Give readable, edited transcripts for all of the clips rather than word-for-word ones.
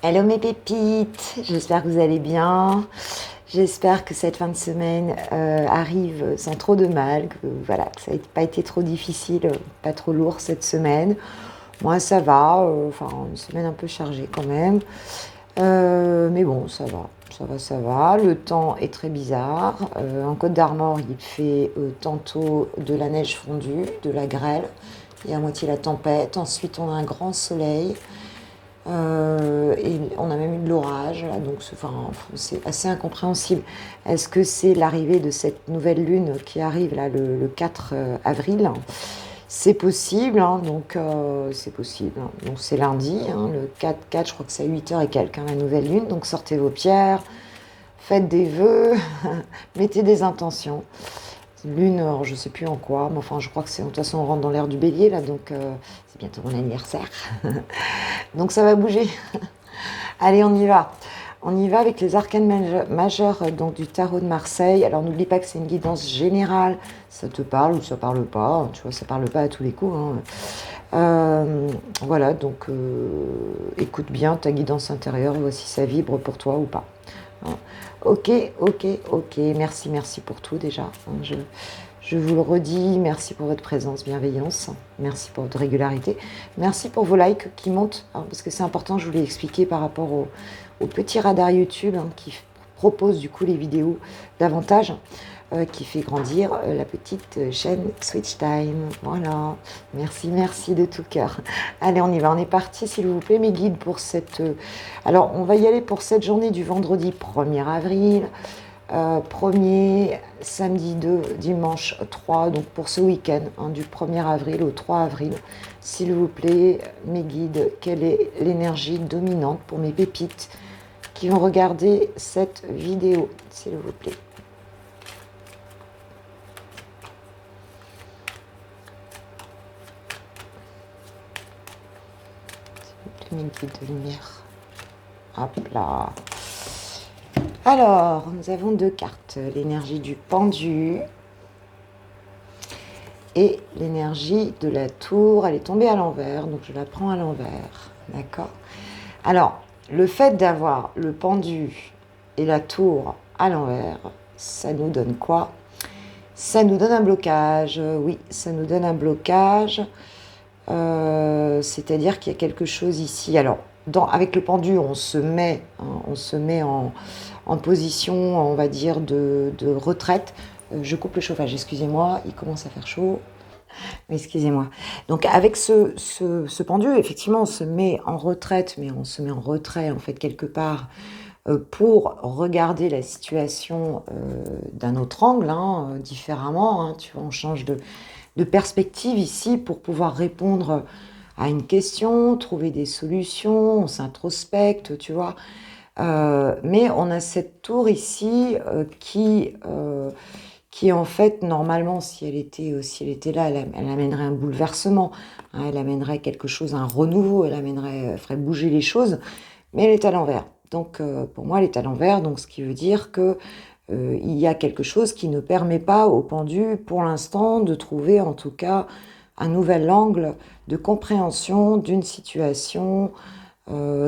Hello mes pépites, j'espère que vous allez bien. J'espère que cette fin de semaine arrive sans trop de mal, que, voilà, que ça n'a pas été trop difficile, pas trop lourd cette semaine. Moi ça va, une semaine un peu chargée quand même. Mais bon, ça va. Le temps est très bizarre. En Côte d'Armor, il fait tantôt de la neige fondue, de la grêle, et à moitié la tempête. Ensuite, on a un grand soleil. Et on a même eu de l'orage, là, donc c'est assez incompréhensible. Est-ce que c'est l'arrivée de cette nouvelle lune qui arrive là le 4 avril? C'est possible, hein, donc c'est possible. Hein. Donc c'est lundi, hein, le 4, je crois que c'est à 8h et quelques, hein, la nouvelle lune. Donc sortez vos pierres, faites des vœux, mettez des intentions. Lune, alors je sais plus en quoi, mais enfin je crois que c'est de toute façon on rentre dans l'ère du bélier là, donc c'est bientôt mon anniversaire. Donc ça va bouger. Allez, on y va. On y va avec les arcanes majeurs donc du tarot de Marseille. Alors n'oublie pas que c'est une guidance générale. Ça te parle ou ça parle pas. Tu vois, ça parle pas à tous les coups. Voilà, donc écoute bien ta guidance intérieure. Voici si ça vibre pour toi ou pas. Hein. Ok. Merci pour tout déjà. Hein, je vous le redis, merci pour votre présence, bienveillance, merci pour votre régularité, merci pour vos likes qui montent, hein, parce que c'est important, je vous l'ai expliqué par rapport au petit radar YouTube hein, qui propose du coup les vidéos davantage, qui fait grandir la petite chaîne Switch Time. Voilà, merci de tout cœur. Allez, on y va, on est parti s'il vous plaît, mes guides pour cette... Alors, on va y aller pour cette journée du vendredi 1er avril. 1er, samedi 2, dimanche 3, donc pour ce week-end, hein, du 1er avril au 3 avril. S'il vous plaît, mes guides, quelle est l'énergie dominante pour mes pépites qui vont regarder cette vidéo, s'il vous plaît. S'il vous plaît, mes guides de lumière. Hop là. Alors, nous avons deux cartes, l'énergie du pendu et l'énergie de la tour. Elle est tombée à l'envers, donc je la prends à l'envers, d'accord? Alors, le fait d'avoir le pendu et la tour à l'envers, ça nous donne quoi? Ça nous donne un blocage, oui, ça nous donne un blocage, c'est-à-dire qu'il y a quelque chose ici. Alors, avec le pendu, on se met en position, on va dire, de retraite. Je coupe le chauffage, excusez-moi, il commence à faire chaud. Excusez-moi. Donc avec ce pendu, effectivement, on se met en retraite, mais on se met en retrait, en fait, quelque part, pour regarder la situation d'un autre angle, hein, différemment. Hein, tu vois, on change de perspective ici pour pouvoir répondre à une question, trouver des solutions, on s'introspecte, tu vois. Mais on a cette tour ici qui en fait, normalement, si elle était là, elle amènerait un bouleversement, hein, elle amènerait quelque chose, un renouveau, ferait bouger les choses, mais elle est à l'envers. Donc, pour moi, elle est à l'envers, donc ce qui veut dire que il y a quelque chose qui ne permet pas au pendu, pour l'instant, de trouver, en tout cas, un nouvel angle de compréhension d'une situation,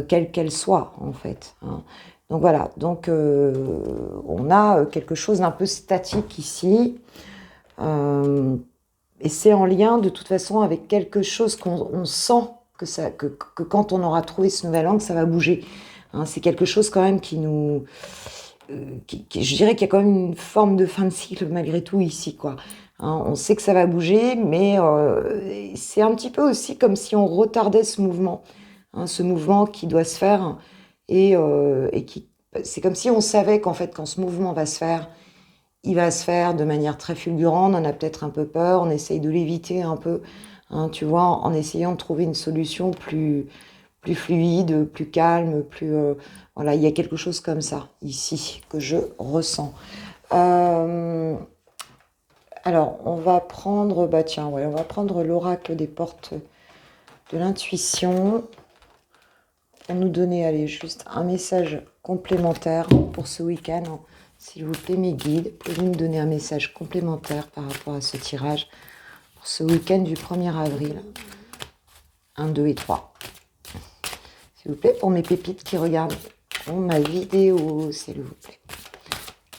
quelle qu'elle soit, en fait. Hein. Donc voilà, donc on a quelque chose d'un peu statique ici, et c'est en lien de toute façon avec quelque chose qu'on sent que quand on aura trouvé ce nouvel angle, ça va bouger. Hein, c'est quelque chose quand même qui nous... je dirais qu'il y a quand même une forme de fin de cycle malgré tout ici, quoi. Hein, on sait que ça va bouger, mais c'est un petit peu aussi comme si on retardait ce mouvement. Hein, ce mouvement qui doit se faire et qui c'est comme si on savait qu'en fait quand ce mouvement va se faire, il va se faire de manière très fulgurante, on en a peut-être un peu peur, on essaye de l'éviter un peu, hein, tu vois, en essayant de trouver une solution plus fluide, plus calme, voilà, il y a quelque chose comme ça ici que je ressens. Alors on va prendre, on va prendre l'oracle des portes de l'intuition. Pour nous donner, allez, juste un message complémentaire pour ce week-end. S'il vous plaît, mes guides, pouvez-vous me donner un message complémentaire par rapport à ce tirage pour ce week-end du 1er avril 1, 2 et 3. S'il vous plaît, pour mes pépites qui regardent ma vidéo, s'il vous plaît.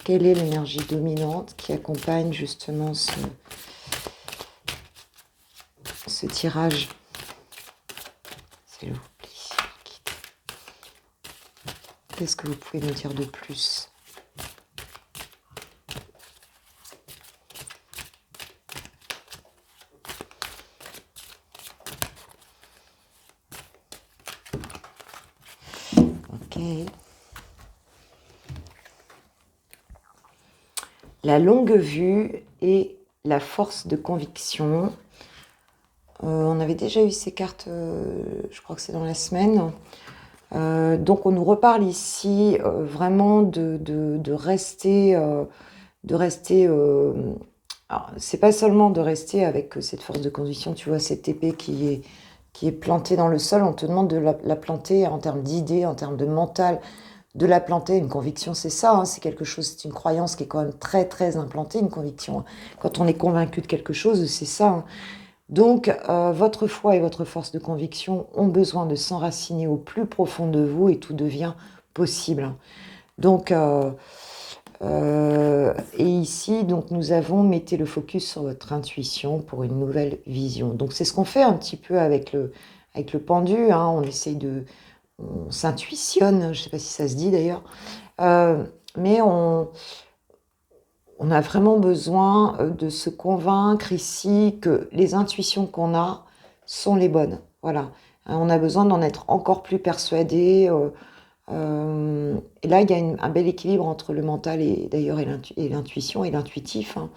Quelle est l'énergie dominante qui accompagne justement ce tirage? S'il vous plaît. Qu'est-ce que vous pouvez me dire de plus? Ok. La longue vue et la force de conviction. On avait déjà eu ces cartes, je crois que c'est dans la semaine. Donc on nous reparle ici vraiment de rester, alors, c'est pas seulement de rester avec cette force de conviction, tu vois, cette épée qui est plantée dans le sol, on te demande de la planter en termes d'idées, en termes de mental, de la planter. Une conviction, c'est ça, hein, c'est quelque chose, c'est une croyance qui est quand même très très implantée, une conviction. Quand on est convaincu de quelque chose, c'est ça, hein. Donc, votre foi et votre force de conviction ont besoin de s'enraciner au plus profond de vous et tout devient possible. Donc, et ici, donc, nous avons mettez le focus sur votre intuition pour une nouvelle vision. Donc, c'est ce qu'on fait un petit peu avec le pendu, hein. On essaye on s'intuitionne, je ne sais pas si ça se dit d'ailleurs, mais on a vraiment besoin de se convaincre ici que les intuitions qu'on a sont les bonnes. Voilà. On a besoin d'en être encore plus persuadé. Et là, il y a un bel équilibre entre le mental et d'ailleurs et l'intuition et l'intuitif, hein.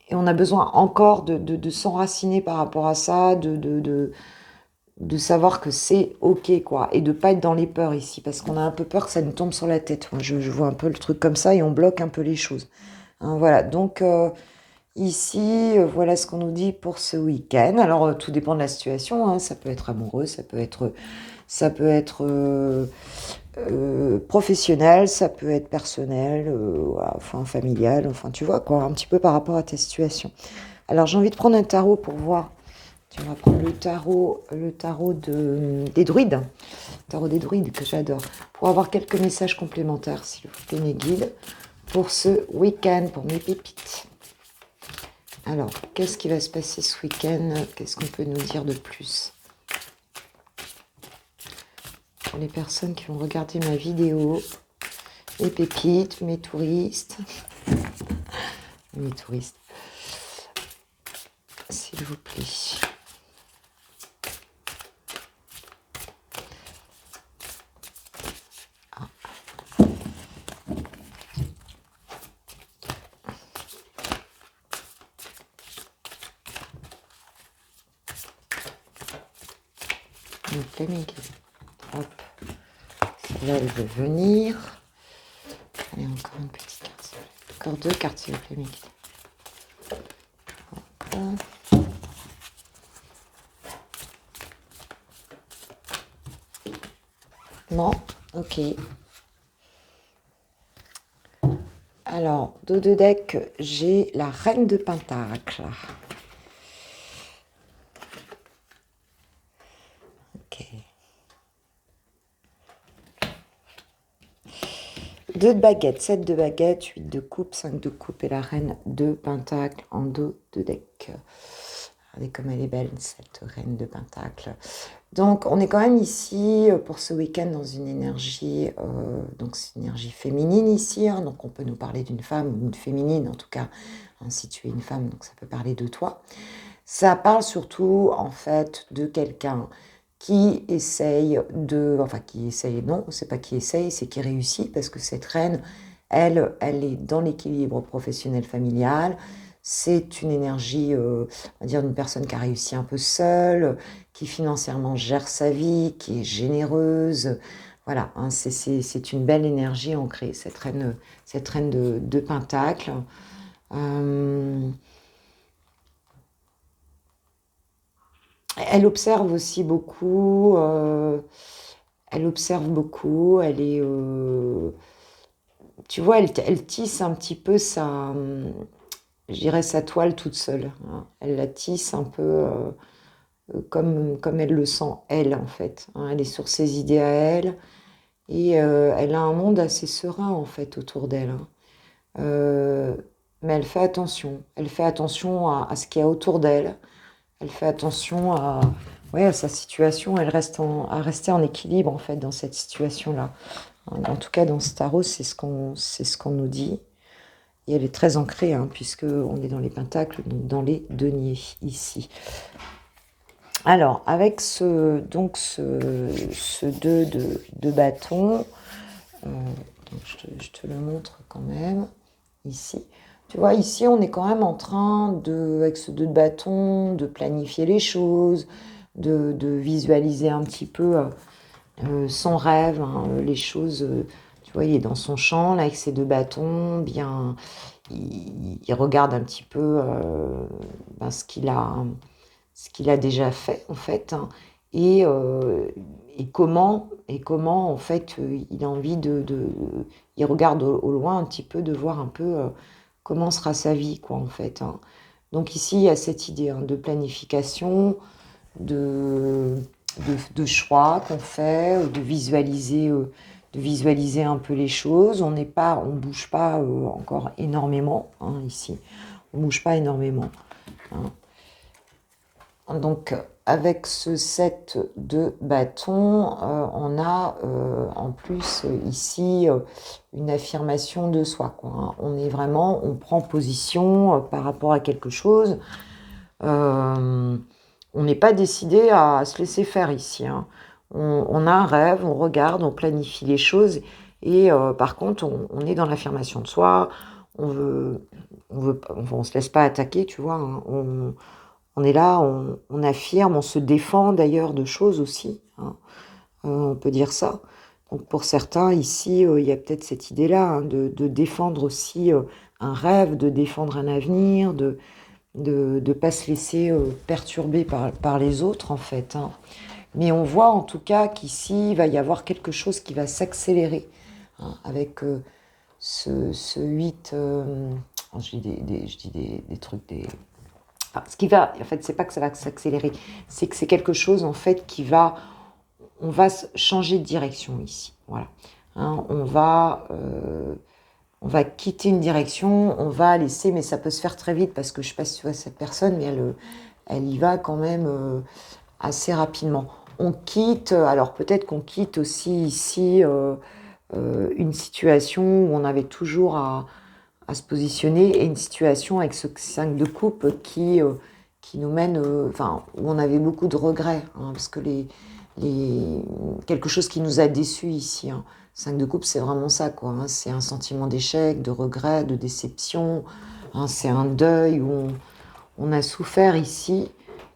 Et on a besoin encore de s'enraciner par rapport à ça, de savoir que c'est ok, quoi, et de pas être dans les peurs ici, parce qu'on a un peu peur que ça nous tombe sur la tête. Moi, je vois un peu le truc comme ça et on bloque un peu les choses, hein, voilà. Donc ici, voilà ce qu'on nous dit pour ce week-end. Alors tout dépend de la situation, hein. Ça peut être amoureux, ça peut être professionnel, ça peut être personnel, voilà, enfin familial, enfin tu vois quoi, un petit peu par rapport à ta situation. Alors j'ai envie de prendre un tarot pour voir. On va prendre le tarot des druides, le tarot des druides que j'adore, pour avoir quelques messages complémentaires, s'il vous plaît, mes guides, pour ce week-end, pour mes pépites. Alors, qu'est-ce qui va se passer ce week-end? Qu'est-ce qu'on peut nous dire de plus? Pour les personnes qui vont regarder ma vidéo, mes pépites, mes touristes, s'il vous plaît. Mes guides. Hop. Celle-là, elle veut venir. Allez, encore une petite carte. Encore deux cartes, s'il vous plaît, mes guides. Non, ok. Alors, dos de deck, j'ai la reine de Pentacle. Ok. 2 de baguettes, 7 de baguettes, 8 de coupe, 5 de coupe et la reine de Pentacle en dos de deck. Regardez comme elle est belle, cette reine de Pentacle. Donc, on est quand même ici pour ce week-end dans une énergie, donc c'est une énergie féminine ici, hein, donc on peut nous parler d'une femme ou d'une féminine, en tout cas, hein, si tu es une femme, donc ça peut parler de toi. Ça parle surtout, en fait, de quelqu'un qui essaye non, c'est pas qui essaye, c'est qui réussit, parce que cette reine, elle est dans l'équilibre professionnel familial. C'est une énergie, on va dire, d'une personne qui a réussi un peu seule, qui financièrement gère sa vie, qui est généreuse. Voilà, hein, c'est une belle énergie ancrée, cette reine de Pentacle. Elle observe aussi beaucoup. Elle observe beaucoup. Elle est, tu vois, elle tisse un petit peu je dirais sa toile toute seule, hein. Elle la tisse un peu. comme elle le sent, elle, en fait. Hein. Elle est sur ses idées à elle, et elle a un monde assez serein, en fait, autour d'elle. Hein. Mais elle fait attention à ce qu'il y a autour d'elle, elle fait attention à, ouais, à sa situation, à rester en équilibre, en fait, dans cette situation-là. En tout cas, dans ce tarot, c'est ce qu'on nous dit. Et elle est très ancrée, hein, puisqu'on est dans les pentacles, donc dans les deniers, ici. Alors, avec ce 2 de bâton, je te le montre quand même, ici. Tu vois, ici, on est quand même en train, avec ce 2 de bâton, de planifier les choses, de visualiser un petit peu son rêve, hein, les choses. Tu vois, il est dans son champ, là, avec ses 2 bâtons, bien, il regarde un petit peu ben, ce qu'il a déjà fait, en fait, hein, et comment, en fait, il a envie il regarde au loin un petit peu, de voir un peu comment sera sa vie, quoi, en fait. Hein. Donc ici, il y a cette idée hein, de planification, de, de choix qu'on fait, de visualiser un peu les choses. On bouge pas encore énormément hein, ici. On bouge pas énormément. Hein. Donc, avec ce 7 de bâton, on a en plus ici une affirmation de soi. Quoi, hein. On prend position par rapport à quelque chose. On n'est pas décidé à se laisser faire ici. Hein. On a un rêve, on regarde, on planifie les choses. Et par contre, on est dans l'affirmation de soi. On se laisse pas attaquer, tu vois. Hein. On est là, on affirme, on se défend d'ailleurs de choses aussi. Hein. On peut dire ça. Donc pour certains, ici, il y a peut-être cette idée-là hein, de défendre aussi un rêve, de défendre un avenir, de ne pas se laisser perturber par les autres, en fait. Hein. Mais on voit en tout cas qu'ici, il va y avoir quelque chose qui va s'accélérer hein, avec ce 8... je dis des trucs, ce qui va, en fait, c'est pas que ça va s'accélérer, c'est que c'est quelque chose, en fait, on va changer de direction ici, voilà. Hein, on va quitter une direction, on va laisser, mais ça peut se faire très vite, parce que je sais pas si tu vois cette personne, mais elle y va quand même assez rapidement. On quitte, alors peut-être qu'on quitte aussi ici une situation où on avait toujours à se positionner et une situation avec ce 5 de coupe qui nous mène, enfin, où on avait beaucoup de regrets, hein, parce que quelque chose qui nous a déçus ici. Hein. 5 de coupe, c'est vraiment ça, quoi. Hein, c'est un sentiment d'échec, de regret, de déception. Hein, c'est un deuil où on a souffert ici.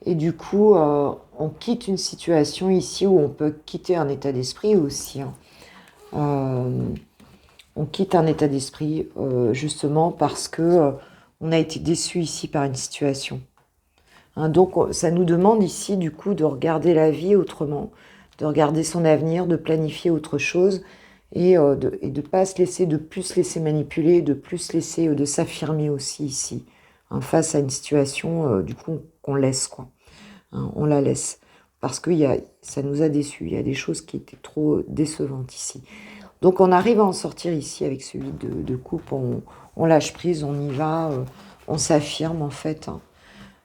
Et du coup, on quitte une situation ici où on peut quitter un état d'esprit aussi. Hein. On quitte un état d'esprit justement parce que on a été déçu ici par une situation. Hein, donc ça nous demande ici du coup de regarder la vie autrement, de regarder son avenir, de planifier autre chose et de pas se laisser, de plus se laisser manipuler, de plus se laisser, de s'affirmer aussi ici, hein, face à une situation du coup qu'on laisse quoi. Hein, on la laisse parce que ça nous a déçus. Il y a des choses qui étaient trop décevantes ici. Donc on arrive à en sortir ici avec celui de coupe, on lâche prise, on y va, on s'affirme en fait.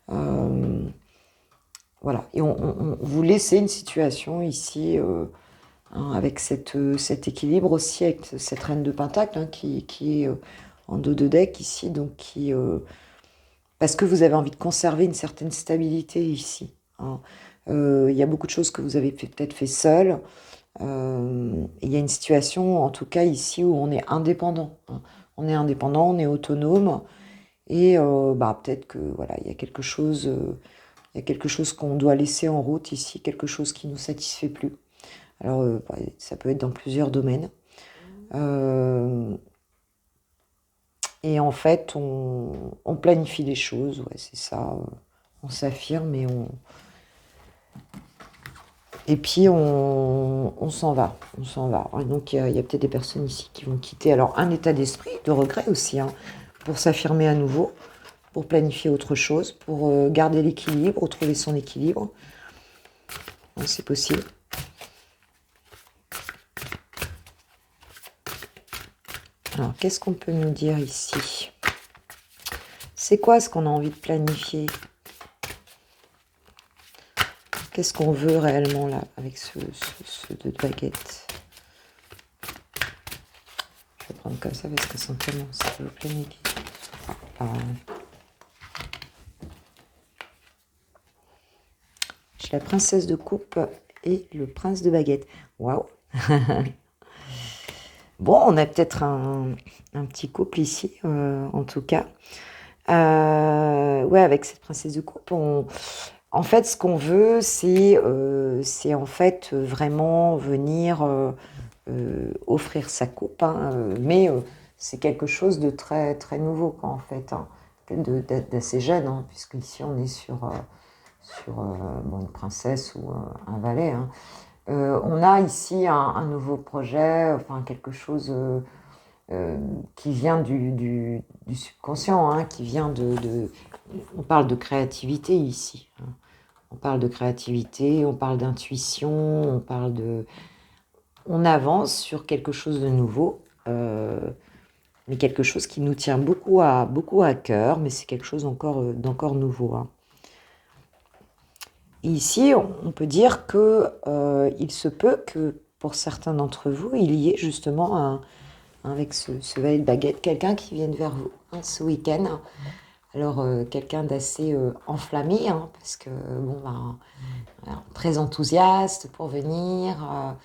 Hein. Voilà, et vous laissez une situation ici hein, avec cet équilibre aussi, avec cette reine de Pentacle hein, qui est en dos de deck ici, donc parce que vous avez envie de conserver une certaine stabilité ici. Hein. Il y a beaucoup de choses que vous avez peut-être fait seul. Il y a une situation, en tout cas ici, où on est indépendant. Hein. On est indépendant, on est autonome, et peut-être que voilà, il y a quelque chose qu'on doit laisser en route ici, quelque chose qui nous satisfait plus. Alors ça peut être dans plusieurs domaines. Et en fait, on planifie les choses, ouais, c'est ça. On s'affirme et puis on s'en va, Et donc il y a peut-être des personnes ici qui vont quitter alors un état d'esprit de regret aussi, hein, pour s'affirmer à nouveau, pour planifier autre chose, pour garder l'équilibre, retrouver son équilibre. C'est possible. Alors, qu'est-ce qu'on peut nous dire ici? C'est quoi ce qu'on a envie de planifier? Qu'est-ce qu'on veut réellement là avec ce 2 de baguettes? Je vais prendre comme ça parce que simplement ça veut planifier. J'ai la princesse de coupe et le prince de baguette. Waouh. Bon, on a peut-être un petit couple ici, en tout cas. Ouais, avec cette princesse de coupe, en fait, ce qu'on veut, c'est en fait vraiment venir offrir sa coupe, hein, mais c'est quelque chose de très, très nouveau, quoi, en fait, hein, d'assez jeune, hein, puisqu'ici on est sur bon, une princesse ou un valet, hein. On a ici un nouveau projet, enfin quelque chose qui vient du subconscient, hein, qui vient on parle de créativité ici, hein. On parle de créativité, on parle d'intuition, on avance sur quelque chose de nouveau, mais quelque chose qui nous tient beaucoup à cœur, mais c'est quelque chose d'encore nouveau, hein. Et ici, on peut dire que il se peut que pour certains d'entre vous, il y ait justement avec ce valet de baguette, quelqu'un qui vienne vers vous, hein, ce week-end. Alors, quelqu'un d'assez enflammé, hein, parce que, bon, ben, très enthousiaste pour venir,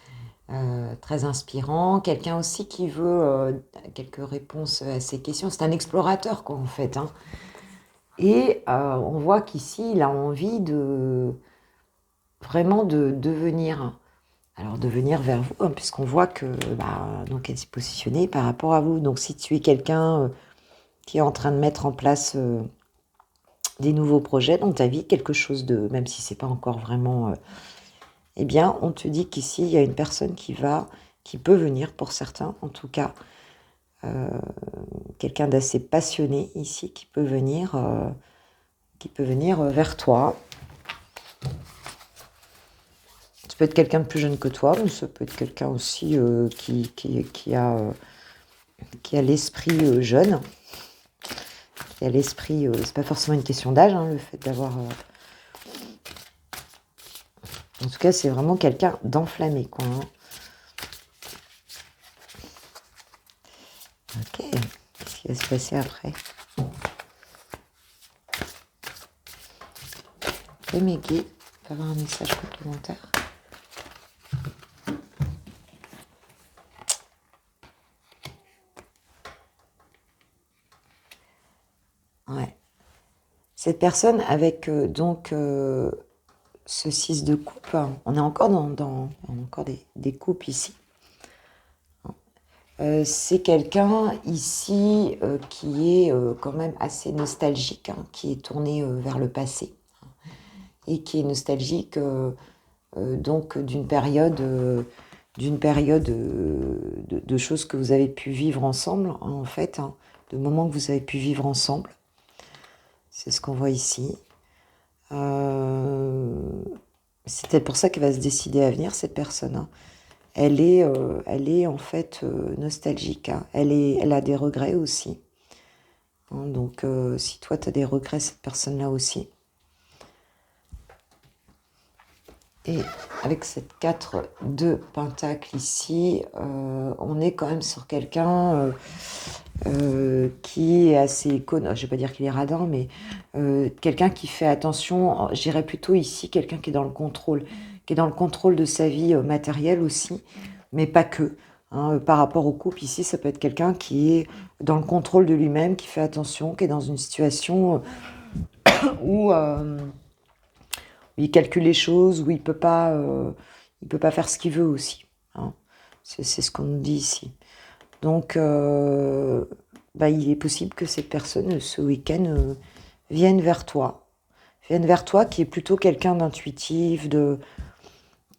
très inspirant. Quelqu'un aussi qui veut quelques réponses à ses questions. C'est un explorateur, quoi, en fait, hein. Et on voit qu'ici, il a envie vraiment de venir. Alors, de venir vers vous, hein, puisqu'on voit que, donc, elle s'est positionnée par rapport à vous. Donc, si tu es quelqu'un qui est en train de mettre en place des nouveaux projets dans ta vie, quelque chose même si c'est pas encore vraiment, eh bien, on te dit qu'ici, il y a une personne qui peut venir, pour certains, en tout cas, quelqu'un d'assez passionné ici, qui peut venir vers toi. Ça peut être quelqu'un de plus jeune que toi, mais ça peut être quelqu'un aussi qui a l'esprit jeune, qui a l'esprit. C'est pas forcément une question d'âge, hein, le fait d'avoir. En tout cas, c'est vraiment quelqu'un d'enflammé, quoi, hein. Ok, qu'est-ce qui va se passer après? Mes guides, on peut avoir un message complémentaire. Ouais. Cette personne avec ce 6 de coupe, on est encore encore des coupes ici. C'est quelqu'un ici qui est quand même assez nostalgique, hein, qui est tourné vers le passé, hein, et qui est nostalgique donc d'une période de choses que vous avez pu vivre ensemble, hein, en fait, hein, de moments que vous avez pu vivre ensemble. C'est ce qu'on voit ici. C'est peut-être pour ça qu'elle va se décider à venir, cette personne, hein. Elle est en fait nostalgique, hein. Elle a des regrets aussi, hein. Donc, si toi, tu as des regrets, cette personne-là aussi. Et avec cette 4 de Pentacle ici, on est quand même sur quelqu'un qui est assez je ne vais pas dire qu'il est radin, mais quelqu'un qui fait attention, je dirais plutôt ici, quelqu'un qui est dans le contrôle, de sa vie matérielle aussi, mais pas que, hein. Par rapport au couple, ici, ça peut être quelqu'un qui est dans le contrôle de lui-même, qui fait attention, qui est dans une situation où il calcule les choses, où il peut pas faire ce qu'il veut aussi, hein. C'est ce qu'on nous dit ici. Donc, il est possible que cette personne, ce week-end, vienne vers toi, qui est plutôt quelqu'un d'intuitif,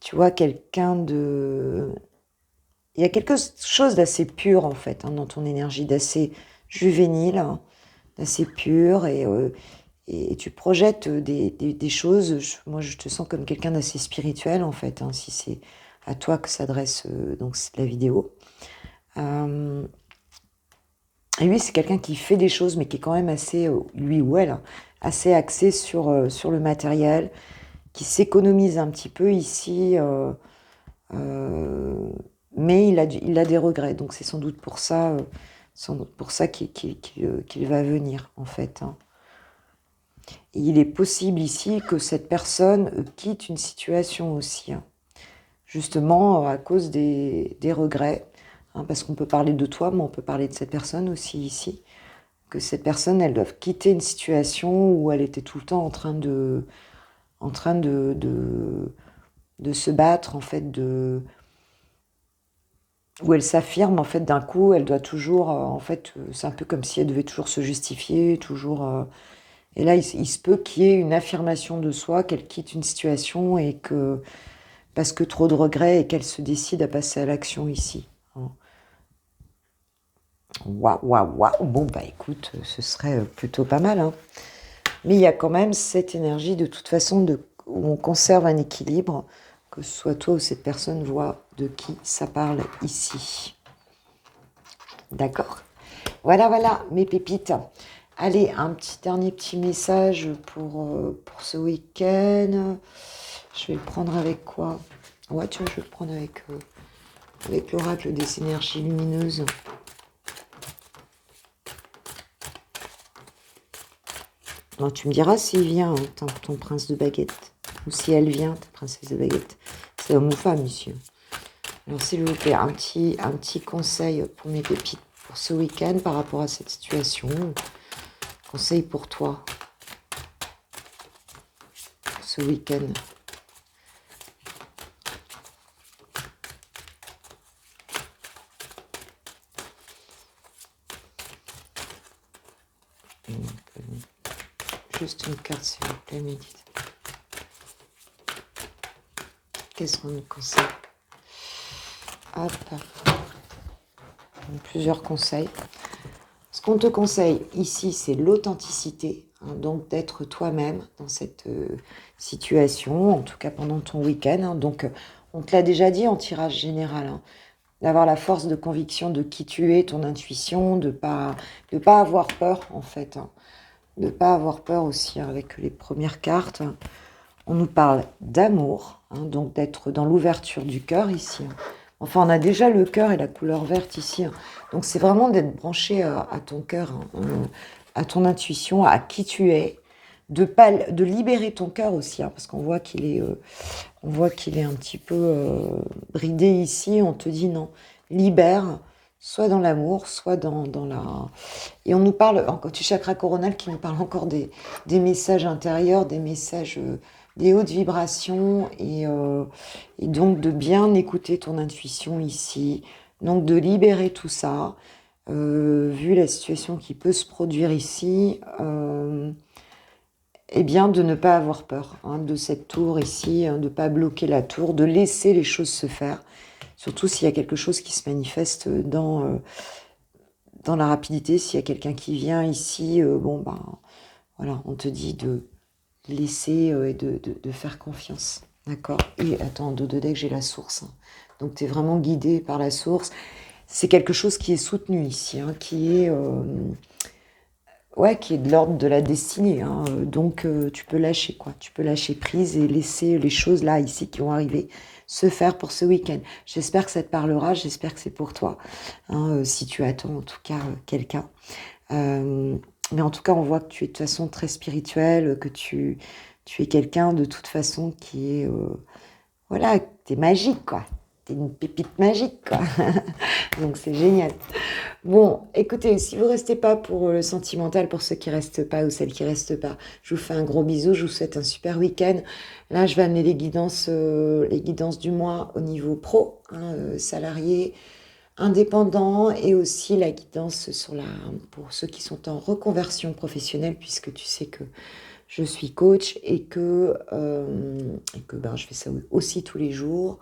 tu vois, quelqu'un de... Il y a quelque chose d'assez pur, en fait, hein, dans ton énergie, d'assez juvénile, hein, d'assez pur, et et tu projettes des choses. Moi, je te sens comme quelqu'un d'assez spirituel, en fait, hein, si c'est à toi que s'adresse donc la vidéo. Et lui, c'est quelqu'un qui fait des choses, mais qui est quand même assez, lui ou elle, hein, assez axé sur le matériel, qui s'économise un petit peu ici, mais il a des regrets. Donc c'est sans doute pour ça qu'il va venir, en fait, hein. Et il est possible ici que cette personne quitte une situation aussi, hein, justement à cause des regrets, hein, parce qu'on peut parler de toi, mais on peut parler de cette personne aussi ici, que cette personne, elle doit quitter une situation où elle était tout le temps en train de se battre, en fait, où elle s'affirme, en fait, d'un coup, elle doit toujours, en fait, c'est un peu comme si elle devait toujours se justifier, toujours... et là, il se peut qu'il y ait une affirmation de soi, qu'elle quitte une situation et que, parce que trop de regrets et qu'elle se décide à passer à l'action ici, hein. Waouh, waouh, waouh. Bon, bah écoute, ce serait plutôt pas mal, hein. Mais il y a quand même cette énergie, de toute façon, où on conserve un équilibre, que ce soit toi ou cette personne voit de qui ça parle ici. D'accord? Voilà, voilà, mes pépites. Allez, un dernier petit message pour ce week-end. Je vais le prendre avec quoi? Ouais, tu vois, je vais le prendre avec l'oracle des énergies lumineuses. Alors, tu me diras s'il vient, hein, ton prince de baguette. Ou si elle vient, ta princesse de baguette. C'est homme ou femme, monsieur. Alors, s'il vous plaît, un petit conseil pour mes pépites pour ce week-end par rapport à cette situation. Conseil pour toi ce week-end. Juste une carte, s'il vous plaît, médite. Qu'est-ce qu'on nous conseille? Hop. Plusieurs conseils. Ce qu'on te conseille ici, c'est l'authenticité, hein, donc d'être toi-même dans cette situation, en tout cas pendant ton week-end, hein. Donc, on te l'a déjà dit en tirage général, hein, d'avoir la force de conviction de qui tu es, ton intuition, de pas avoir peur, en fait, hein, de pas avoir peur aussi, hein, avec les premières cartes. On nous parle d'amour, hein, donc d'être dans l'ouverture du cœur ici, hein. Enfin, on a déjà le cœur et la couleur verte ici, hein. Donc, c'est vraiment d'être branché à ton cœur, hein, à ton intuition, à qui tu es, de libérer ton cœur aussi, hein, parce qu'on voit qu'il est, un petit peu bridé ici. On te dit non, libère, soit dans l'amour, soit dans la... Et on nous parle, encore du chakra coronal qui nous parle encore des messages intérieurs, des messages... des hautes vibrations et donc de bien écouter ton intuition ici, donc de libérer tout ça, vu la situation qui peut se produire ici, et bien de ne pas avoir peur, hein, de cette tour ici, hein, de ne pas bloquer la tour, de laisser les choses se faire, surtout s'il y a quelque chose qui se manifeste dans la rapidité, s'il y a quelqu'un qui vient ici, bon ben voilà, on te dit de laisser et de faire confiance. D'accord? Et attends, de deck, j'ai la source, hein. Donc, tu es vraiment guidé par la source. C'est quelque chose qui est soutenu ici, hein, qui est de l'ordre de la destinée, hein. Donc, tu peux lâcher, quoi. Tu peux lâcher prise et laisser les choses là, ici, qui vont arriver, se faire pour ce week-end. J'espère que ça te parlera. J'espère que c'est pour toi, hein, si tu attends, en tout cas, quelqu'un. Mais en tout cas, on voit que tu es de toute façon très spirituel, que tu es quelqu'un de toute façon qui est... voilà, t'es magique, quoi. T'es une pépite magique, quoi. Donc, c'est génial. Bon, écoutez, si vous restez pas pour le sentimental, pour ceux qui restent pas ou celles qui restent pas, je vous fais un gros bisou, je vous souhaite un super week-end. Là, je vais amener les guidances du mois au niveau pro, hein, salarié, indépendant, et aussi la guidance pour ceux qui sont en reconversion professionnelle, puisque tu sais que je suis coach et que ben, je fais ça aussi tous les jours.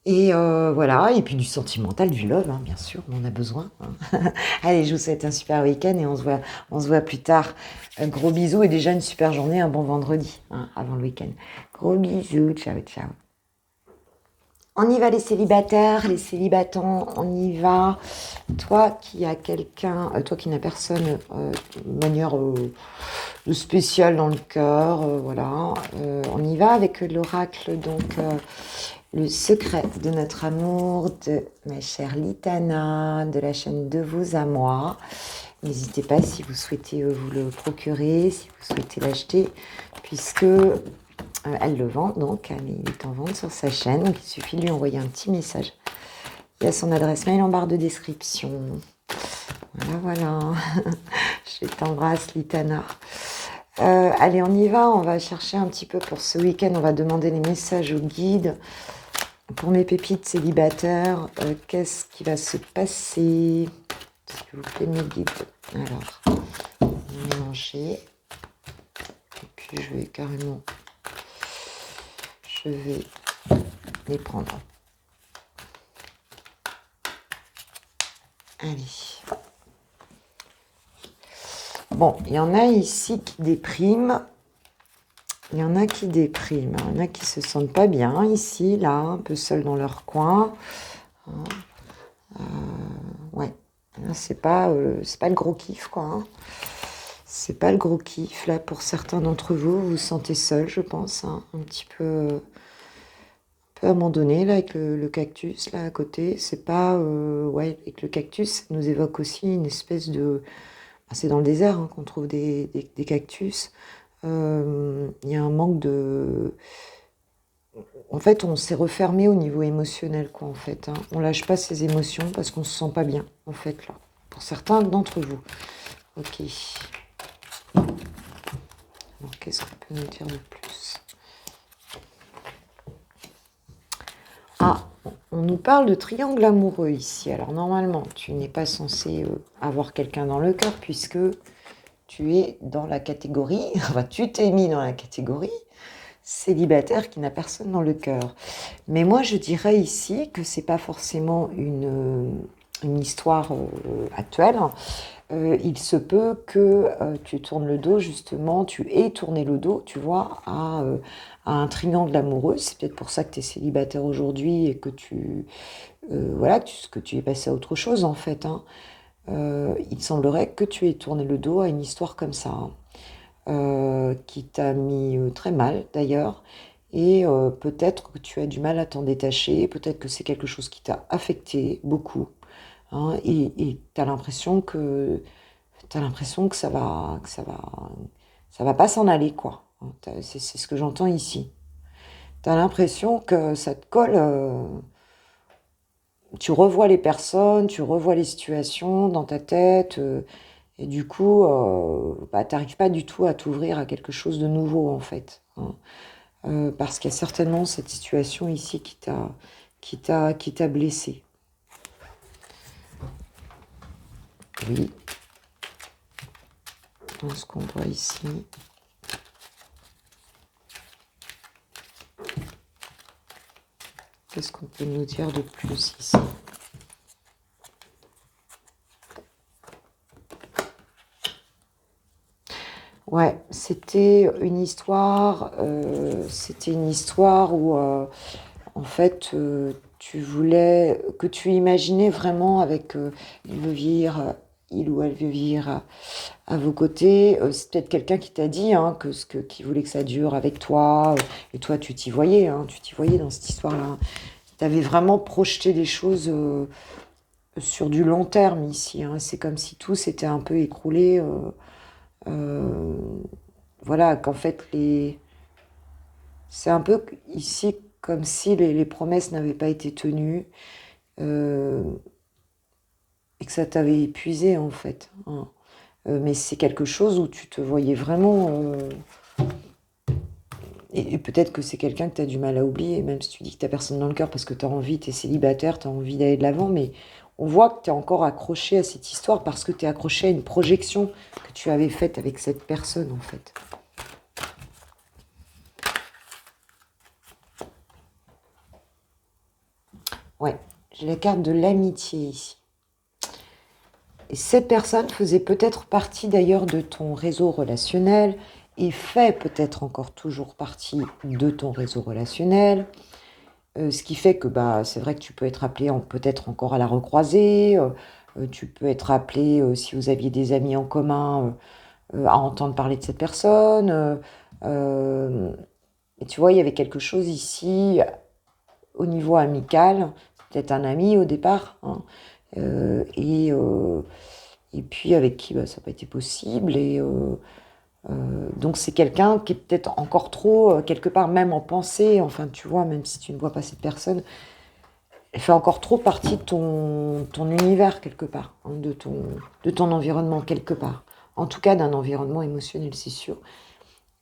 Et voilà, et puis du sentimental, du love, hein, bien sûr, on en a besoin. Hein. Allez, je vous souhaite un super week-end et on se voit plus tard. Un gros bisou et déjà une super journée, un bon vendredi, hein, avant le week-end. Gros bisous, ciao, ciao. On y va les célibatants, on y va. Toi qui as quelqu'un, toi qui n'as personne de manière spéciale dans le cœur, voilà. On y va avec l'oracle, donc le secret de notre amour de ma chère Litana, de la chaîne De Vous à Moi. N'hésitez pas si vous souhaitez vous le procurer, si vous souhaitez l'acheter, puisque elle le vend, donc il est en vente sur sa chaîne, donc il suffit de lui envoyer un petit message. Il y a son adresse mail en barre de description. Voilà. Je t'embrasse, Litana. Allez, on y va. On va chercher un petit peu pour ce week-end. On va demander les messages au guide. Pour mes pépites célibataires, qu'est-ce qui va se passer? S'il vous plaît, mes guides. Alors, on va mélanger. Et puis, je vais carrément... Je vais les prendre. Allez. Bon, il y en a ici qui dépriment. Il y en a qui dépriment. Il y en a qui se sentent pas bien ici, là, un peu seuls dans leur coin. Ouais. C'est pas le gros kiff, quoi. Hein. C'est pas le gros kiff. Là, pour certains d'entre vous, vous vous sentez seul, je pense. Hein, un petit peu abandonné, là, avec le cactus, là, à côté. C'est pas... ouais, avec le cactus, ça nous évoque aussi une espèce de... C'est dans le désert hein, qu'on trouve des cactus. Il y a un manque de... En fait, on s'est refermé au niveau émotionnel, quoi, en fait. Hein. On lâche pas ses émotions parce qu'on se sent pas bien, en fait, là. Pour certains d'entre vous. Ok. Alors, qu'est-ce qu'on peut nous dire de plus? Ah, on nous parle de triangle amoureux ici. Alors, normalement, tu n'es pas censé avoir quelqu'un dans le cœur puisque tu es dans la catégorie... Enfin, tu t'es mis dans la catégorie célibataire qui n'a personne dans le cœur. Mais moi, je dirais ici que c'est pas forcément une histoire actuelle. Il se peut que tu tournes le dos, justement, tu aies tourné le dos, tu vois, à un triangle amoureux. C'est peut-être pour ça que tu es célibataire aujourd'hui et que voilà, que tu es passé à autre chose, en fait. Hein. Il semblerait que tu aies tourné le dos à une histoire comme ça. Hein. Qui t'a mis très mal d'ailleurs, et peut-être que tu as du mal à t'en détacher, peut-être que c'est quelque chose qui t'a affecté beaucoup, hein, et tu as l'impression que ça va pas s'en aller, quoi. Hein, c'est ce que j'entends ici. Tu as l'impression que ça te colle, tu revois les personnes, tu revois les situations dans ta tête, et du coup, bah, tu n'arrives pas du tout à t'ouvrir à quelque chose de nouveau, en fait. Hein. Parce qu'il y a certainement cette situation ici qui t'a blessé. Oui. Dans ce qu'on voit ici. Qu'est-ce qu'on peut nous dire de plus ici? Ouais, c'était une histoire où, en fait, tu imaginais vraiment avec il ou elle veut vivre à vos côtés. C'est peut-être quelqu'un qui t'a dit hein, qu'il voulait que ça dure avec toi, et toi tu t'y voyais, hein, tu t'y voyais dans cette histoire-là. Tu avais vraiment projeté des choses sur du long terme ici. Hein. C'est comme si tout s'était un peu écroulé. Euh, voilà, qu'en fait, c'est un peu ici comme si les promesses n'avaient pas été tenues euh, et que ça t'avait épuisé, en fait. Hein. Mais c'est quelque chose où tu te voyais vraiment... et peut-être que c'est quelqu'un que tu as du mal à oublier, même si tu dis que tu n'as personne dans le cœur parce que tu as envie, tu es célibataire, tu as envie d'aller de l'avant, mais on voit que tu es encore accroché à cette histoire parce que tu es accroché à une projection que tu avais faite avec cette personne, en fait. Ouais, j'ai la carte de l'amitié ici. Et cette personne faisait peut-être partie d'ailleurs de ton réseau relationnel et fait peut-être encore toujours partie de ton réseau relationnel. Ce qui fait que bah, c'est vrai que tu peux être appelé peut-être encore à la recroiser. Tu peux être appelé, si vous aviez des amis en commun, à entendre parler de cette personne. Et tu vois, il y avait quelque chose ici au niveau amical, peut-être un ami au départ, hein, et puis avec qui bah, ça n'a pas été possible. Donc c'est quelqu'un qui est peut-être encore trop, quelque part, même en pensée, enfin tu vois, même si tu ne vois pas cette personne, elle fait encore trop partie de ton univers quelque part, hein, de ton environnement quelque part. En tout cas d'un environnement émotionnel, c'est sûr.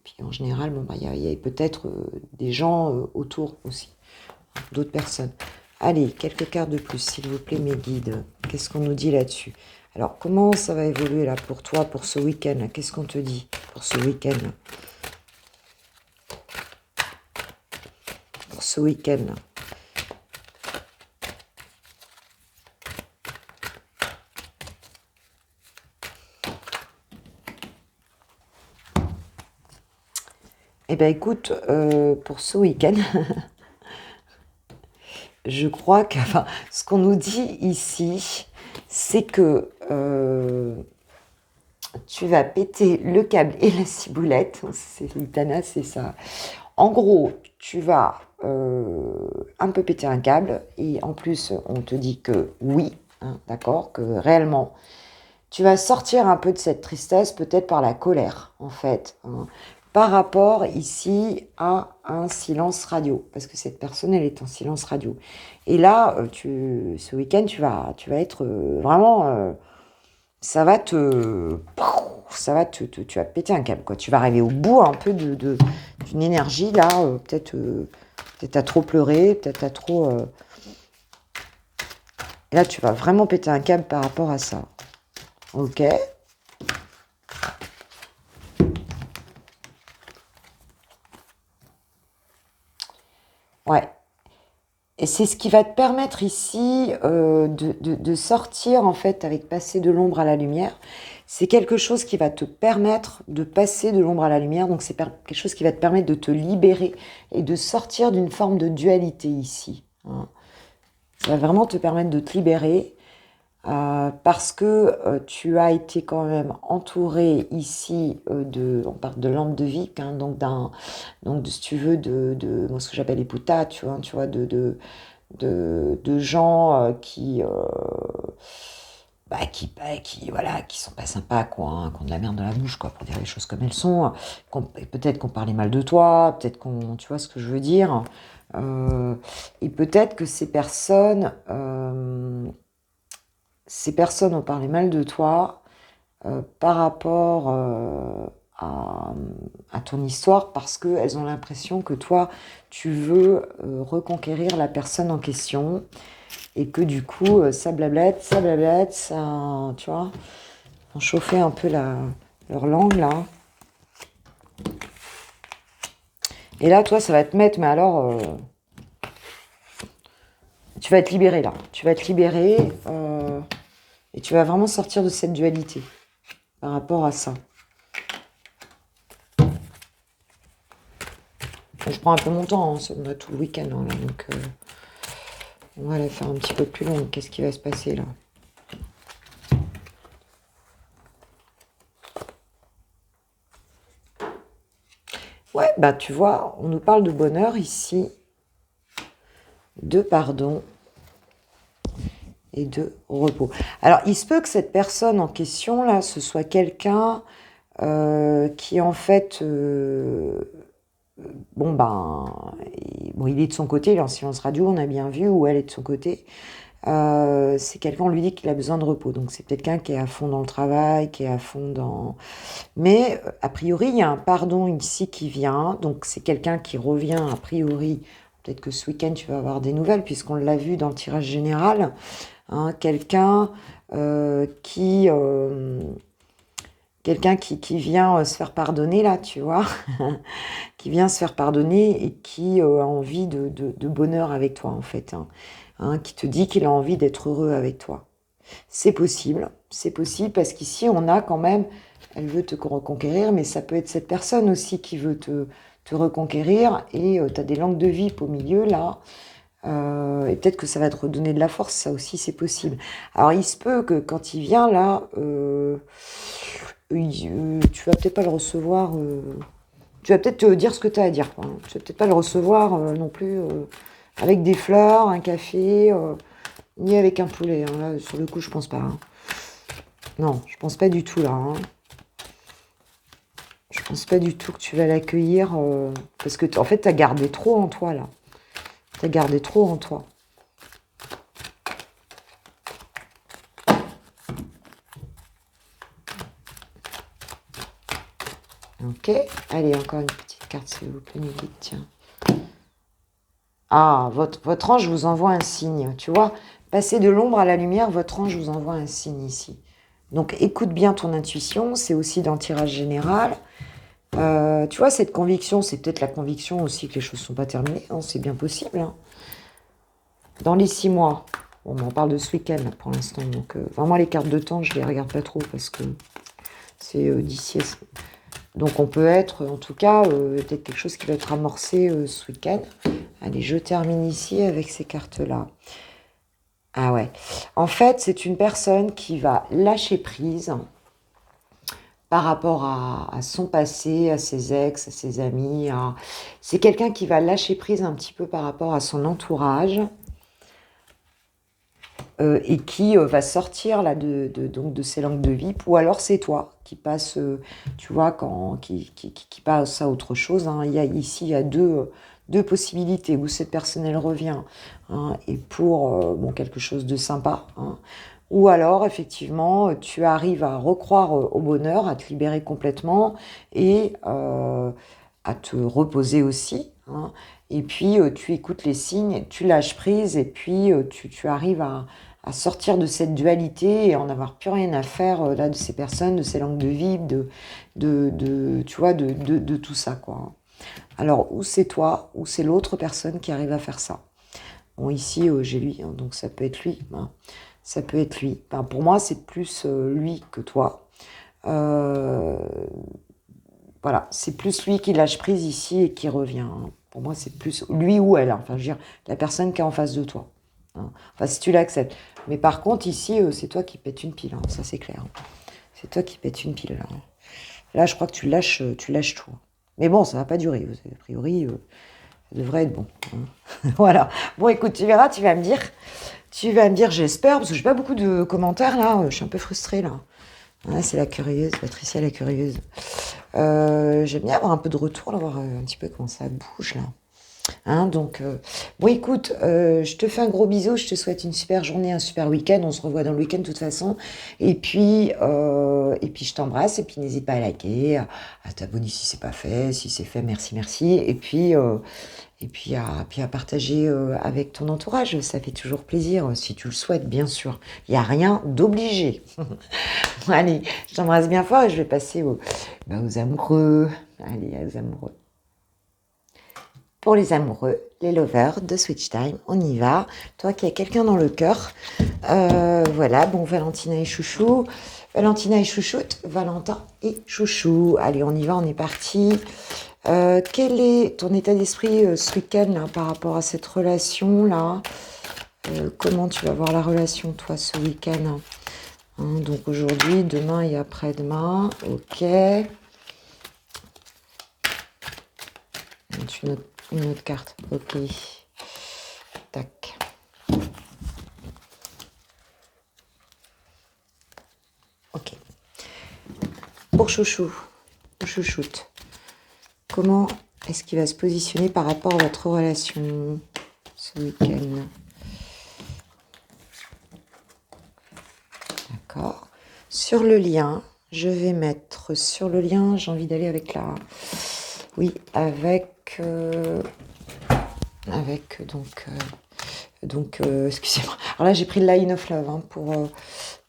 Puis en général, bon, bah, y a peut-être des gens autour aussi, d'autres personnes. Allez, quelques cartes de plus, s'il vous plaît, mes guides. Qu'est-ce qu'on nous dit là-dessus? Alors, comment ça va évoluer là pour toi, pour ce week-end? Qu'est-ce qu'on te dit pour ce week-end? Pour ce week-end. Eh bien, écoute, pour ce week-end, je crois que, enfin, ce qu'on nous dit ici, c'est que tu vas péter le câble et la ciboulette. C'est l'Itana, c'est ça. En gros, tu vas un peu péter un câble et en plus, on te dit que oui, hein, d'accord, que réellement, tu vas sortir un peu de cette tristesse, peut-être par la colère, en fait, hein, par rapport ici à un silence radio, parce que cette personne, elle est en silence radio. Et là, ce week-end, tu vas être vraiment, tu vas péter un câble, quoi. Tu vas arriver au bout un peu d'une énergie là, peut-être t'as trop pleuré, peut-être t'as trop. Et là, tu vas vraiment péter un câble par rapport à ça. Ok. Ouais. Et c'est ce qui va te permettre ici de sortir, en fait, avec passer de l'ombre à la lumière. C'est quelque chose qui va te permettre de passer de l'ombre à la lumière. Donc, c'est quelque chose qui va te permettre de te libérer et de sortir d'une forme de dualité ici, hein. Ça va vraiment te permettre de te libérer parce que tu as été quand même entouré ici on parle de lampe de vie, hein, donc si tu veux, moi, ce que j'appelle les putas, tu vois, de gens voilà, qui sont pas sympas, quoi, hein, qui ont de la merde dans la bouche, quoi, pour dire les choses comme elles sont. Peut-être qu'on parlait mal de toi, peut-être tu vois ce que je veux dire. Et peut-être que ces personnes ont parlé mal de toi par rapport à ton histoire parce qu'elles ont l'impression que toi, tu veux reconquérir la personne en question et que du coup, ça blablette, ça, tu vois, ont chauffé un peu leur langue là. Et là, toi, ça va te mettre, mais alors, tu vas être libéré là. Tu vas être libéré et tu vas vraiment sortir de cette dualité par rapport à ça. Je prends un peu mon temps, hein, on a tout le week-end, hein, là, donc on va la faire un petit peu plus longue. Qu'est-ce qui va se passer là? Ouais, bah tu vois, on nous parle de bonheur ici, de pardon et de repos. Alors, il se peut que cette personne en question là, ce soit quelqu'un qui en fait, il est de son côté, il est en silence radio, on a bien vu, ou elle est de son côté. C'est quelqu'un, on lui dit qu'il a besoin de repos. Donc c'est peut-être quelqu'un qui est à fond dans le travail, qui est à fond dans... Mais a priori, il y a un pardon ici qui vient. Donc c'est quelqu'un qui revient a priori. Peut-être que ce week-end, tu vas avoir des nouvelles, puisqu'on l'a vu dans le tirage général. Hein, quelqu'un qui vient se faire pardonner, là, tu vois. Qui vient se faire pardonner et qui a envie de bonheur avec toi, en fait, hein. hein, qui te dit qu'il a envie d'être heureux avec toi. C'est possible parce qu'ici on a quand même, elle veut te reconquérir, mais ça peut être cette personne aussi qui veut te reconquérir, et tu as des langues de vipe au milieu là, et peut-être que ça va te redonner de la force, ça aussi c'est possible. Alors il se peut que quand il vient là, tu vas peut-être pas le recevoir, tu vas peut-être te dire ce que tu as à dire, quoi, hein. Tu vas peut-être pas le recevoir non plus avec des fleurs, un café, ni avec un poulet, hein. Là sur le coup je pense pas, hein. Non, je pense pas du tout là, hein. Je pense pas du tout que tu vas l'accueillir, parce que en fait, tu as gardé trop en toi, là. Tu as gardé trop en toi. Ok. Allez, encore une petite carte, s'il vous plaît, Négate, tiens. Ah, votre ange vous envoie un signe, tu vois. Passer de l'ombre à la lumière, votre ange vous envoie un signe ici. Donc, écoute bien ton intuition, c'est aussi dans le tirage général. Tu vois, cette conviction, c'est peut-être la conviction aussi que les choses ne sont pas terminées, hein, c'est bien possible, hein. Dans les 6 mois, bon, on parle de ce week-end là, pour l'instant, donc vraiment les cartes de temps, je les regarde pas trop parce que c'est d'ici. Donc on peut être, en tout cas, peut-être quelque chose qui va être amorcé ce week-end. Allez, je termine ici avec ces cartes-là. Ah ouais. En fait, c'est une personne qui va lâcher prise par rapport à son passé, à ses ex, à ses amis. C'est quelqu'un qui va lâcher prise un petit peu par rapport à son entourage. Et qui va sortir là donc de ces langues de vipe, ou alors c'est toi qui passe, tu vois, qui passe à autre chose, hein. Ici, il y a deux possibilités, où cette personne, elle revient, hein, et pour bon, quelque chose de sympa, hein. Ou alors, effectivement, tu arrives à recroire au bonheur, à te libérer complètement, et à te reposer aussi, hein. Et puis, tu écoutes les signes, tu lâches prise, et puis tu arrives à sortir de cette dualité et en avoir plus rien à faire là de ces personnes, de ces langues de vie, tu vois, de tout ça, quoi. Alors, ou c'est toi, ou c'est l'autre personne qui arrive à faire ça. Bon, ici, j'ai lui, hein, donc ça peut être lui, hein. Ça peut être lui. Enfin, pour moi, c'est plus lui que toi. Voilà, c'est plus lui qui lâche prise ici et qui revient, hein. Pour moi, c'est plus lui ou elle, hein. Enfin, je veux dire, la personne qui est en face de toi, hein. Enfin, si tu l'acceptes. Mais par contre, ici, c'est toi qui pètes une pile, hein. Ça, c'est clair. C'est toi qui pètes une pile, là. Là, je crois que tu lâches tout. Mais bon, ça va pas durer. A priori, ça devrait être bon, hein. Voilà. Bon, écoute, tu verras, tu vas me dire. Tu vas me dire, j'espère, parce que j'ai pas beaucoup de commentaires, là. Je suis un peu frustrée, là. Ah, c'est la curieuse, Patricia la curieuse. J'aime bien avoir un peu de retour, là, voir un petit peu comment ça bouge, là. Hein, donc, bon, écoute, je te fais un gros bisou, je te souhaite une super journée, un super week-end. On se revoit dans le week-end de toute façon. Et puis je t'embrasse. Et puis, n'hésite pas à liker, à t'abonner si c'est pas fait. Si c'est fait, merci, merci. Et puis à partager avec ton entourage. Ça fait toujours plaisir, si tu le souhaites, bien sûr. Il n'y a rien d'obligé. Allez, je t'embrasse bien fort et je vais passer aux amoureux. Allez, aux amoureux. Pour les amoureux, les lovers de Switch Time, on y va. Toi qui as quelqu'un dans le cœur, voilà, bon, Valentina et Chouchou. Valentina et Chouchoute, Valentin et Chouchou. Allez, on y va, on est parti. Quel est ton état d'esprit ce week-end là, par rapport à cette relation-là? Comment tu vas voir la relation, toi, ce week-end, hein, donc aujourd'hui, demain et après-demain. Ok. Une autre carte. Ok. Tac. Ok. Pour Chouchou, Chouchoute, comment est-ce qu'il va se positionner par rapport à votre relation ce week-end? D'accord. Sur le lien, je vais mettre sur le lien, j'ai envie d'aller avec la... Oui, avec excusez-moi. Alors là, j'ai pris le Line of Love, hein,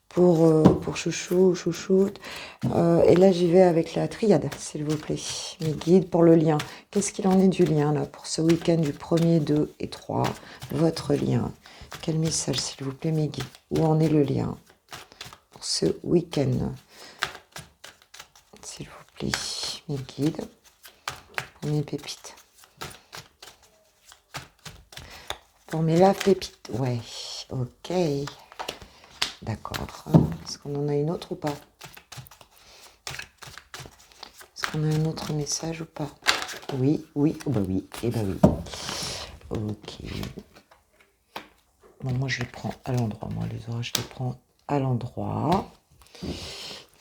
pour Chouchou, Chouchoute. Et là, j'y vais avec la triade, s'il vous plaît. Mes guides pour le lien. Qu'est-ce qu'il en est du lien, là, pour ce week-end du 1er, 2 et 3? Votre lien. Quel message, s'il vous plaît, mes guides? Où en est le lien pour ce week-end? S'il vous plaît, mes guides, pour mes pépites. Pour mes lave pépites, ouais, ok. D'accord. Est-ce qu'on en a une autre ou pas? Est-ce qu'on a un autre message ou pas? Oui, oui, oh bah oui, et bah oui. Ok. Bon, moi je les prends à l'endroit. Moi les orages, je les prends à l'endroit.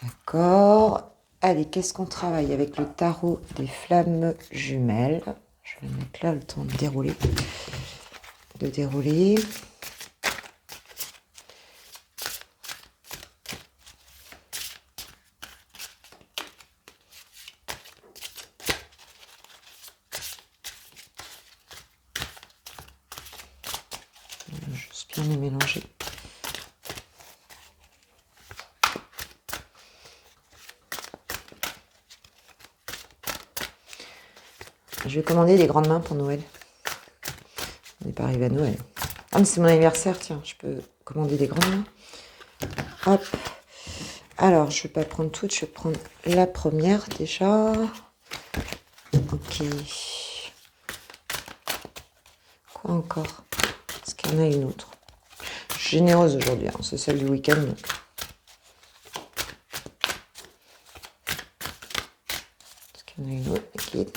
D'accord. Allez, qu'est-ce qu'on travaille avec le tarot des flammes jumelles? Je vais le mettre là, le temps de dérouler. Juste bien les mélanger. Je vais commander des grandes mains pour Noël. On n'est pas arrivé à Noël. Ah, mais c'est mon anniversaire, tiens, je peux commander des grandes mains. Hop. Alors, je ne vais pas prendre toutes, je vais prendre la première déjà. Ok. Quoi encore? Est-ce qu'il y en a une autre? Je suis généreuse aujourd'hui, hein, c'est celle du week-end. Donc. Est-ce qu'il y en a une autre, les guides?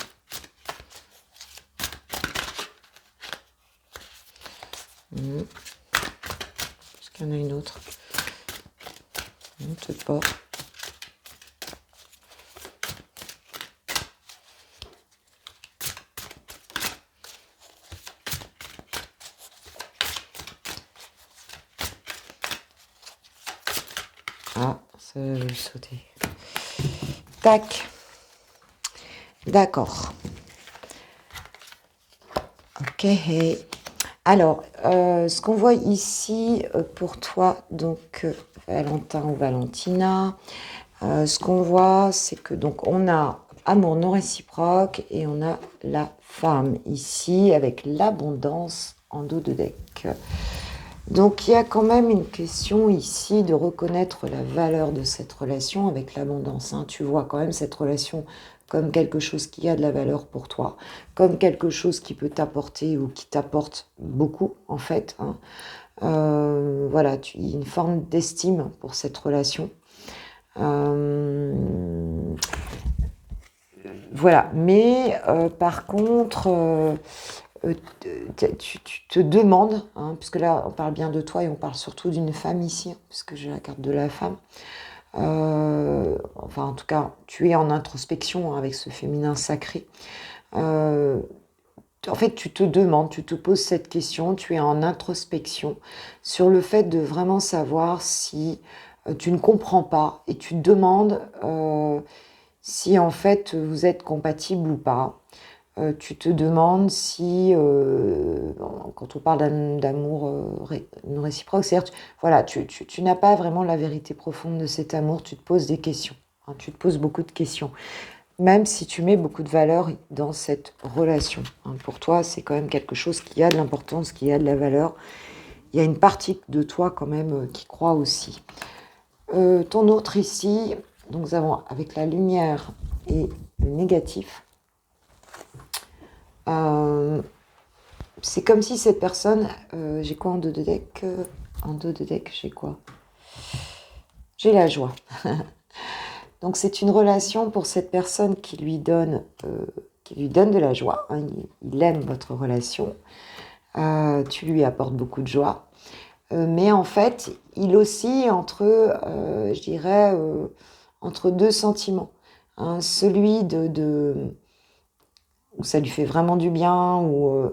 Est-ce qu'il y en a une autre? Non, peut-être pas. Ah, ça va lui sauter. Tac. D'accord. Ok. Alors, ce qu'on voit ici pour toi, donc Valentin ou Valentina, ce qu'on voit, c'est que donc on a amour non réciproque et on a la femme ici avec l'abondance en dos de deck. Donc il y a quand même une question ici de reconnaître la valeur de cette relation avec l'abondance. Hein. Tu vois quand même cette relation comme quelque chose qui a de la valeur pour toi, comme quelque chose qui peut t'apporter ou qui t'apporte beaucoup en fait. Hein. Voilà, il y a une forme d'estime pour cette relation. Voilà, mais par contre, tu te demandes, hein, puisque là on parle bien de toi et on parle surtout d'une femme ici, puisque j'ai la carte de la femme. Enfin, en tout cas, tu es en introspection hein, avec ce féminin sacré. En fait, tu te demandes, tu te poses cette question, tu es en introspection sur le fait de vraiment savoir si tu ne comprends pas et tu te demandes si en fait vous êtes compatible ou pas. Tu te demandes si, quand on parle d'amour non réciproque, c'est-à-dire, voilà, tu n'as pas vraiment la vérité profonde de cet amour, tu te poses des questions, hein, tu te poses beaucoup de questions, même si tu mets beaucoup de valeur dans cette relation. Hein, pour toi, c'est quand même quelque chose qui a de l'importance, qui a de la valeur. Il y a une partie de toi quand même qui croit aussi. Ton autre ici, donc nous avons avec la lumière et le négatif. C'est comme si cette personne, j'ai quoi en dos de deck? En dos de deck, j'ai quoi? J'ai la joie. Donc c'est une relation pour cette personne qui lui donne de la joie. Hein, il aime votre relation. Tu lui apportes beaucoup de joie. Mais en fait, il oscille entre, je dirais, entre deux sentiments. Hein, celui où ça lui fait vraiment du bien,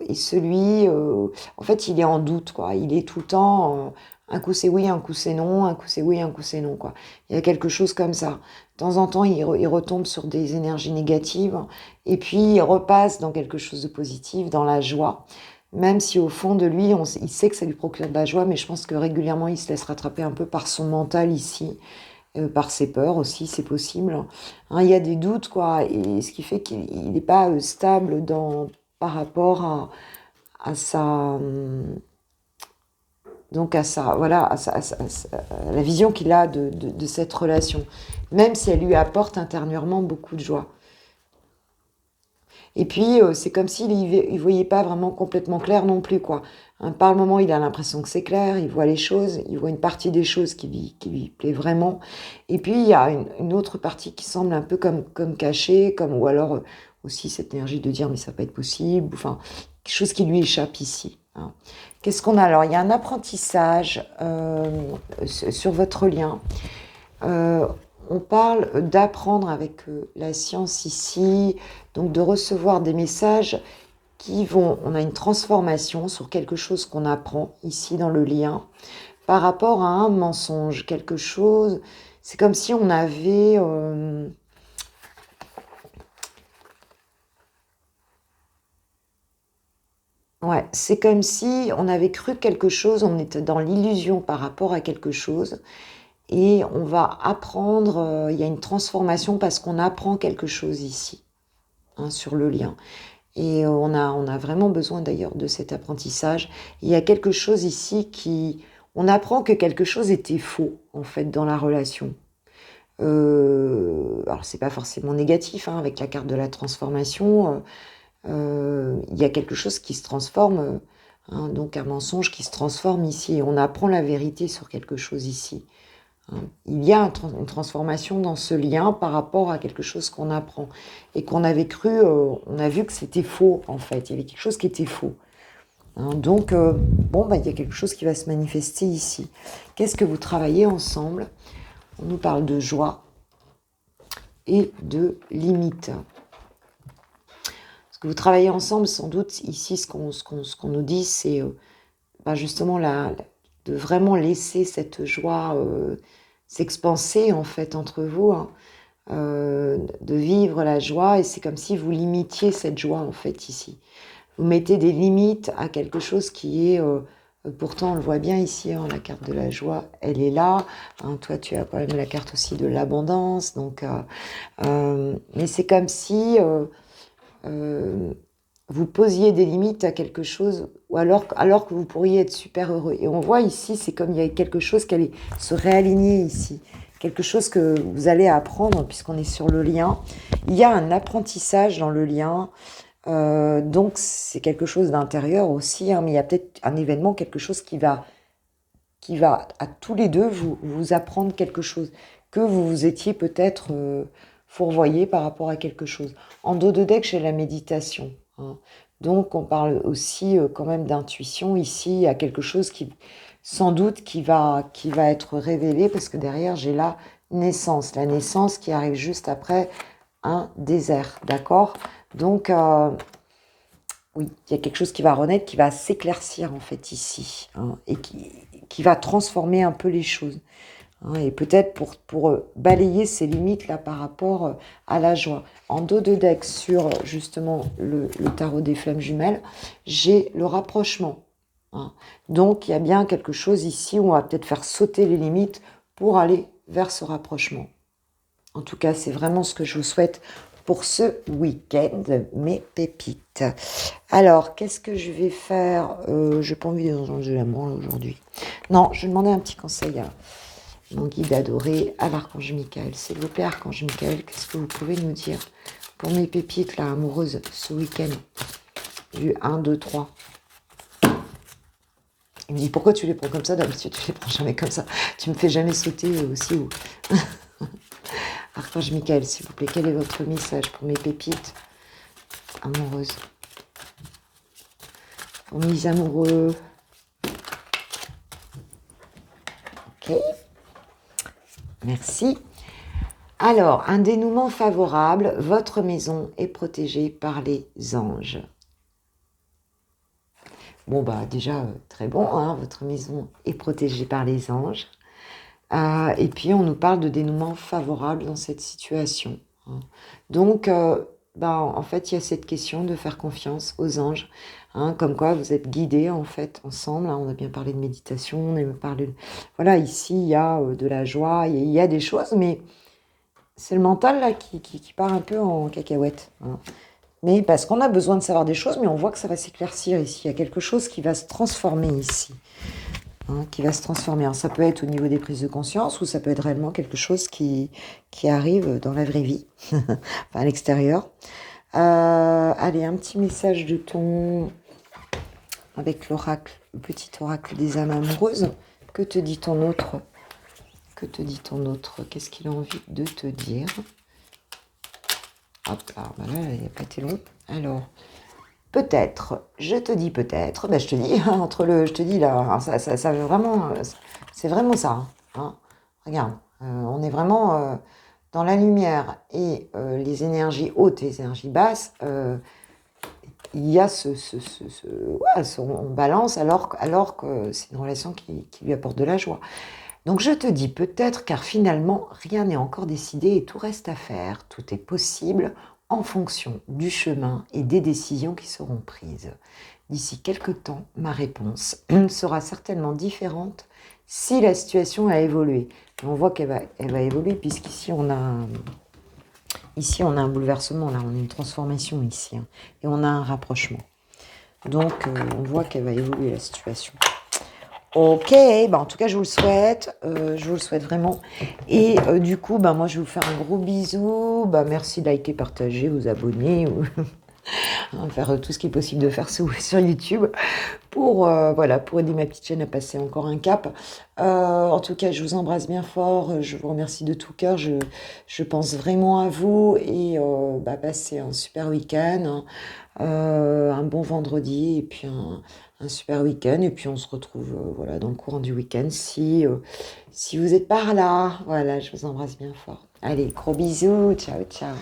et celui, en fait, il est en doute, quoi. Il est tout le temps, un coup c'est oui, un coup c'est non, un coup c'est oui, un coup c'est non, quoi. Il y a quelque chose comme ça. De temps en temps, il retombe sur des énergies négatives, et puis il repasse dans quelque chose de positif, dans la joie. Même si au fond de lui, il sait que ça lui procure de la joie, mais je pense que régulièrement, il se laisse rattraper un peu par son mental ici, par ses peurs aussi, c'est possible. Hein, il y a des doutes, quoi, et ce qui fait qu'il n'est pas stable par rapport à sa... Donc à ça, voilà, à la vision qu'il a de cette relation, même si elle lui apporte intérieurement beaucoup de joie. Et puis, c'est comme s'il ne voyait pas vraiment complètement clair non plus, quoi. Hein, par le moment, il a l'impression que c'est clair, il voit les choses, il voit une partie des choses qui lui plaît vraiment. Et puis, il y a une autre partie qui semble un peu comme cachée, ou alors aussi cette énergie de dire, mais ça va pas être possible, enfin, quelque chose qui lui échappe ici. Hein. Qu'est-ce qu'on a? Alors, il y a un apprentissage sur votre lien. On parle d'apprendre avec la science ici, donc de recevoir des messages qui vont... On a une transformation sur quelque chose qu'on apprend ici dans le lien par rapport à un mensonge, quelque chose... C'est comme si on avait... Ouais, c'est comme si on avait cru quelque chose, on était dans l'illusion par rapport à quelque chose. Et on va apprendre, il y a une transformation parce qu'on apprend quelque chose ici, hein, sur le lien. Et on a vraiment besoin d'ailleurs de cet apprentissage. Il y a quelque chose ici qui... On apprend que quelque chose était faux, en fait, dans la relation. Alors, c'est pas forcément négatif, hein, avec la carte de la transformation. Il y a quelque chose qui se transforme, hein, donc un mensonge qui se transforme ici. On apprend la vérité sur quelque chose ici. Il y a une transformation dans ce lien par rapport à quelque chose qu'on apprend et qu'on avait cru, on a vu que c'était faux en fait, il y avait quelque chose qui était faux. Hein, donc, il y a quelque chose qui va se manifester ici. Qu'est-ce que vous travaillez ensemble? On nous parle de joie et de limite. Ce que vous travaillez ensemble, sans doute, ici, ce qu'on nous dit, c'est justement de vraiment laisser cette joie s'expanser en fait entre vous, hein, de vivre la joie, et c'est comme si vous limitiez cette joie en fait ici. Vous mettez des limites à quelque chose qui est, pourtant on le voit bien ici, hein, la carte de la joie, elle est là, hein, toi tu as quand même la carte aussi de l'abondance, donc, mais c'est comme si vous posiez des limites à quelque chose, ou alors que vous pourriez être super heureux. Et on voit ici, c'est comme il y a quelque chose qui allait se réaligner ici. Quelque chose que vous allez apprendre, puisqu'on est sur le lien. Il y a un apprentissage dans le lien. Donc, c'est quelque chose d'intérieur aussi. Hein, mais il y a peut-être un événement, quelque chose qui va à tous les deux vous apprendre quelque chose. Que vous vous étiez peut-être fourvoyé par rapport à quelque chose. En dos de deck, j'ai la méditation. Hein. Donc, on parle aussi quand même d'intuition. Ici, il y a quelque chose qui, sans doute, qui va être révélé, parce que derrière, j'ai la naissance qui arrive juste après un désert, d'accord? Donc, oui, il y a quelque chose qui va renaître, qui va s'éclaircir, en fait, ici, hein, et qui va transformer un peu les choses. Hein, et peut-être pour balayer ces limites-là par rapport à la joie. En dos de deck, sur justement le tarot des flammes jumelles, j'ai le rapprochement. Hein. Donc, il y a bien quelque chose ici où on va peut-être faire sauter les limites pour aller vers ce rapprochement. En tout cas, c'est vraiment ce que je vous souhaite pour ce week-end, mes pépites. Alors, qu'est-ce que je vais faire? Je n'ai pas envie de l'amour aujourd'hui. Non, je vais demander un petit conseil à mon guide adoré, à l'archange Michael. S'il vous plaît, archange Michael, qu'est-ce que vous pouvez nous dire pour mes pépites là, amoureuses ce week-end? Du 1, 2, 3. Il me dit, pourquoi tu les prends comme ça? D'habitude, tu les prends jamais comme ça. Tu me fais jamais sauter aussi haut. Archange Michael, s'il vous plaît, quel est votre message pour mes pépites amoureuses? Pour mes amoureux. Ok. Merci. Alors, un dénouement favorable, votre maison est protégée par les anges. Bon, déjà, très bon, hein, votre maison est protégée par les anges. Et puis, on nous parle de dénouement favorable dans cette situation. Hein. Donc, en fait, il y a cette question de faire confiance aux anges. Hein, comme quoi, vous êtes guidés, en fait, ensemble. Hein, on a bien parlé de méditation, on a parlé de... Voilà, ici, il y a de la joie, il y a des choses, mais c'est le mental, là, qui part un peu en cacahuète. Hein. Mais parce qu'on a besoin de savoir des choses, mais on voit que ça va s'éclaircir ici. Il y a quelque chose qui va se transformer ici. hein, qui va se transformer. Alors, ça peut être au niveau des prises de conscience ou ça peut être réellement quelque chose qui arrive dans la vraie vie, enfin, à l'extérieur. Allez, un petit message de ton... avec l'oracle, le petit oracle des âmes amoureuses. Que te dit ton autre? Que te dit ton autre? Qu'est-ce qu'il a envie de te dire? Hop là, voilà, il n'a pas été long. Alors, peut-être, je te dis peut-être, ben je te dis, entre le, je te dis là, hein, ça vraiment, c'est vraiment ça. Hein. Regarde, on est vraiment dans la lumière et les énergies hautes et les énergies basses. Il y a on balance alors que c'est une relation qui lui apporte de la joie. Donc je te dis peut-être, car finalement, rien n'est encore décidé et tout reste à faire. Tout est possible en fonction du chemin et des décisions qui seront prises. D'ici quelques temps, ma réponse sera certainement différente si la situation a évolué. Et on voit qu'elle va évoluer puisqu'ici on a... Ici, on a un bouleversement, là, on a une transformation ici, hein, et on a un rapprochement. Donc, on voit qu'elle va évoluer la situation. Ok, bah en tout cas, je vous le souhaite vraiment. Et du coup, bah, moi, je vais vous faire un gros bisou. Bah, merci de liker, partager, vous abonner, ou faire tout ce qui est possible de faire sur YouTube pour, voilà, pour aider ma petite chaîne à passer encore un cap. En tout cas, je vous embrasse bien fort. Je vous remercie de tout cœur. Je pense vraiment à vous et bah, passez un super week-end, un bon vendredi et puis un super week-end. Et puis on se retrouve voilà, dans le courant du week-end si vous êtes par là. Voilà, je vous embrasse bien fort. Allez, gros bisous. Ciao, ciao.